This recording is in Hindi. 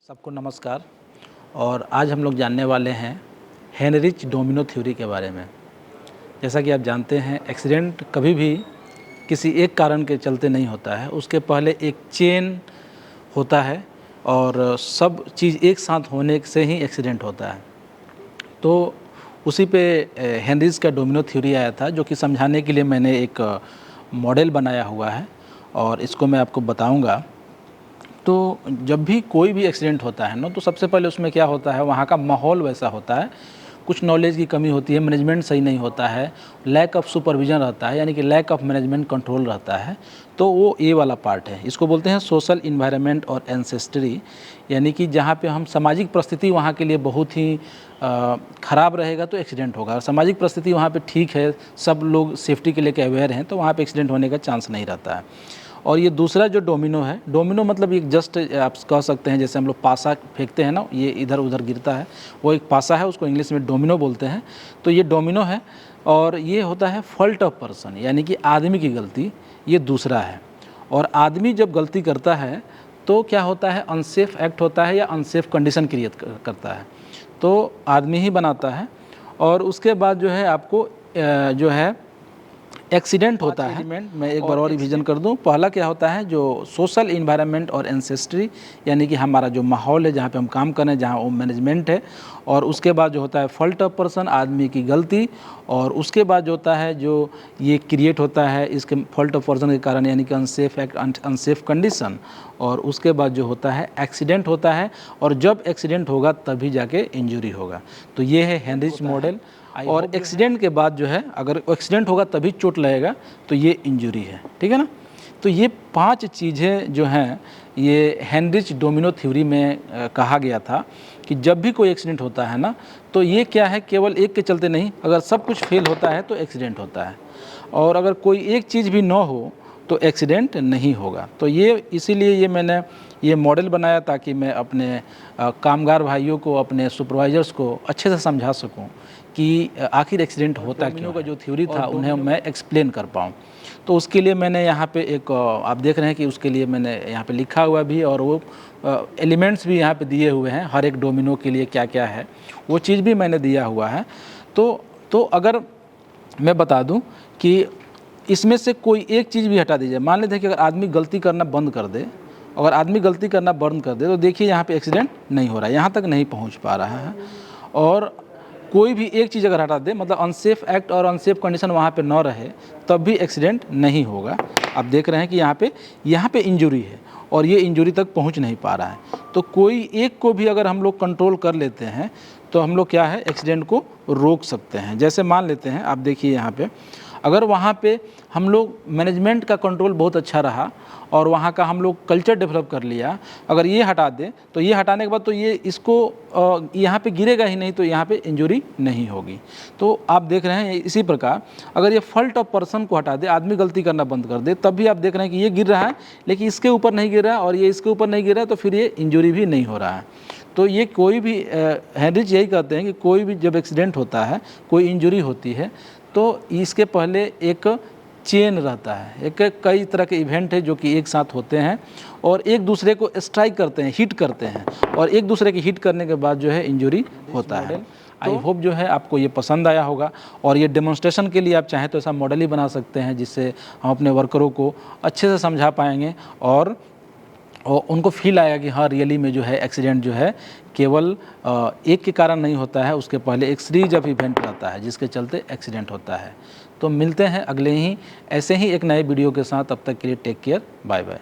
सबको नमस्कार। और आज हम लोग जानने वाले हैं हेनरिच डोमिनो थ्योरी के बारे में। जैसा कि आप जानते हैं, एक्सीडेंट कभी भी किसी एक कारण के चलते नहीं होता है, उसके पहले एक चेन होता है और सब चीज़ एक साथ होने से ही एक्सीडेंट होता है। तो उसी पे हेनरिच का डोमिनो थ्योरी आया था, जो कि समझाने के लिए मैंने एक मॉडल बनाया हुआ है और इसको मैं आपको बताऊंगा। तो जब भी कोई भी एक्सीडेंट होता है ना, तो सबसे पहले उसमें क्या होता है, वहाँ का माहौल वैसा होता है, कुछ नॉलेज की कमी होती है, मैनेजमेंट सही नहीं होता है, लैक ऑफ सुपरविजन रहता है, यानी कि लैक ऑफ मैनेजमेंट कंट्रोल रहता है। तो वो ये वाला पार्ट है, इसको बोलते हैं सोशल इन्वायरमेंट और एंसेस्ट्री, यानी कि जहाँ पे हम सामाजिक परिस्थिति वहाँ के लिए बहुत ही ख़राब रहेगा तो एक्सीडेंट होगा। और सामाजिक परिस्थिति वहाँ पे ठीक है, सब लोग सेफ्टी के लेके अवेयर हैं, तो वहाँ पे एक्सीडेंट होने का चांस नहीं रहता है। और ये दूसरा जो डोमिनो है, डोमिनो मतलब एक जस्ट आप कह सकते हैं जैसे हम लोग पासा फेंकते हैं ना, ये इधर उधर गिरता है, वो एक पासा है, उसको इंग्लिश में डोमिनो बोलते हैं। तो ये डोमिनो है और ये होता है फॉल्ट ऑफ पर्सन, यानी कि आदमी की गलती, ये दूसरा है। और आदमी जब गलती करता है तो क्या होता है, अनसेफ एक्ट होता है या अनसेफ कंडीशन क्रिएट करता है, तो आदमी ही बनाता है। और उसके बाद जो है आपको जो है एक्सीडेंट होता है। मैं एक बार और रिवीजन कर दूं। पहला क्या होता है, जो सोशल इन्वायरमेंट और एंसेस्ट्री, यानी कि हमारा जो माहौल है जहाँ पे हम काम कर रहे हैं, जहाँ वो मैनेजमेंट है। और उसके बाद जो होता है फॉल्ट ऑफ पर्सन, आदमी की गलती। और उसके बाद जो होता है, जो ये क्रिएट होता है इसके फॉल्ट ऑफ पर्सन के कारण, यानी कि अनसेफ एक्ट, अनसेफ कंडीशन। और उसके बाद जो होता है एक्सीडेंट होता है, और जब एक्सीडेंट होगा तभी जाके इंजरी होगा। तो ये है हेनरिच मॉडल। और एक्सीडेंट के बाद जो है, अगर एक्सीडेंट होगा तभी चोट लगेगा, तो ये इंजरी है, ठीक है ना। तो ये 5 चीज़ें जो हैं, ये हेनरिच डोमिनो थ्योरी में कहा गया था कि जब भी कोई एक्सीडेंट होता है ना, तो ये क्या है, केवल एक के चलते नहीं, अगर सब कुछ फेल होता है तो एक्सीडेंट होता है। और अगर कोई एक चीज़ भी ना हो तो एक्सीडेंट नहीं होगा। तो ये इसीलिए ये मैंने ये मॉडल बनाया, ताकि मैं अपने कामगार भाइयों को, अपने सुपरवाइजर्स को अच्छे से समझा सकूं कि आखिर एक्सीडेंट होता क्यों का जो थ्योरी था उन्हें मैं एक्सप्लेन कर पाऊँ। तो उसके लिए मैंने यहाँ पे एक आप देख रहे हैं कि उसके लिए मैंने यहाँ पे लिखा हुआ भी, और वो एलिमेंट्स भी यहाँ पे दिए हुए हैं, हर एक डोमिनो के लिए क्या क्या है वो चीज़ भी मैंने दिया हुआ है। तो अगर मैं बता दूँ कि इसमें से कोई एक चीज़ भी हटा दीजिए, मान लेते हैं कि अगर आदमी गलती करना बंद कर दे, अगर आदमी गलती करना बंद कर दे, तो देखिए यहाँ पे एक्सीडेंट नहीं हो रहा है, यहाँ तक नहीं पहुँच पा रहा है। और कोई भी एक चीज़ अगर हटा दे, मतलब अनसेफ एक्ट और अनसेफ कंडीशन वहाँ पे ना रहे, तब भी एक्सीडेंट नहीं होगा। आप देख रहे हैं कि यहाँ पे इंजरी है और ये इंजरी तक पहुँच नहीं पा रहा है। तो कोई एक को भी अगर हम लोग कंट्रोल कर लेते हैं, तो हम लोग क्या है, एक्सीडेंट को रोक सकते हैं। जैसे मान लेते हैं, आप देखिए यहाँ पे, अगर वहाँ पे हम लोग मैनेजमेंट का कंट्रोल बहुत अच्छा रहा और वहाँ का हम लोग कल्चर डेवलप कर लिया, अगर ये हटा दें, तो ये हटाने के बाद तो ये इसको यहाँ पे गिरेगा ही नहीं, तो यहाँ पे इंजरी नहीं होगी। तो आप देख रहे हैं इसी प्रकार अगर ये फॉल्ट ऑफ पर्सन को हटा दे, आदमी गलती करना बंद कर दे, तब भी आप देख रहे हैं कि ये गिर रहा है, लेकिन इसके ऊपर नहीं गिर रहा है और ये इसके ऊपर नहीं गिर रहा है, तो फिर ये इंजरी भी नहीं हो रहा है। तो ये कोई भी हेनरिच यही कहते हैं कि कोई भी जब एक्सीडेंट होता है, कोई इंजरी होती है, तो इसके पहले एक चेन रहता है, एक कई तरह के इवेंट है जो कि एक साथ होते हैं और एक दूसरे को स्ट्राइक करते हैं, हिट करते हैं, और एक दूसरे की हिट करने के बाद जो है इंजरी होता है। आई होप जो है आपको ये पसंद आया होगा, और ये डेमोन्स्ट्रेशन के लिए आप चाहें तो ऐसा मॉडल ही बना सकते हैं, जिससे हम अपने वर्करों को अच्छे से समझा पाएंगे और उनको फील आएगा कि हाँ, रियली में जो है एक्सीडेंट जो है केवल एक के कारण नहीं होता है, उसके पहले एक सीरीज ऑफ इवेंट रहता है जिसके चलते एक्सीडेंट होता है। तो मिलते हैं अगले ही ऐसे ही एक नए वीडियो के साथ, तब तक के लिए टेक केयर, बाय बाय।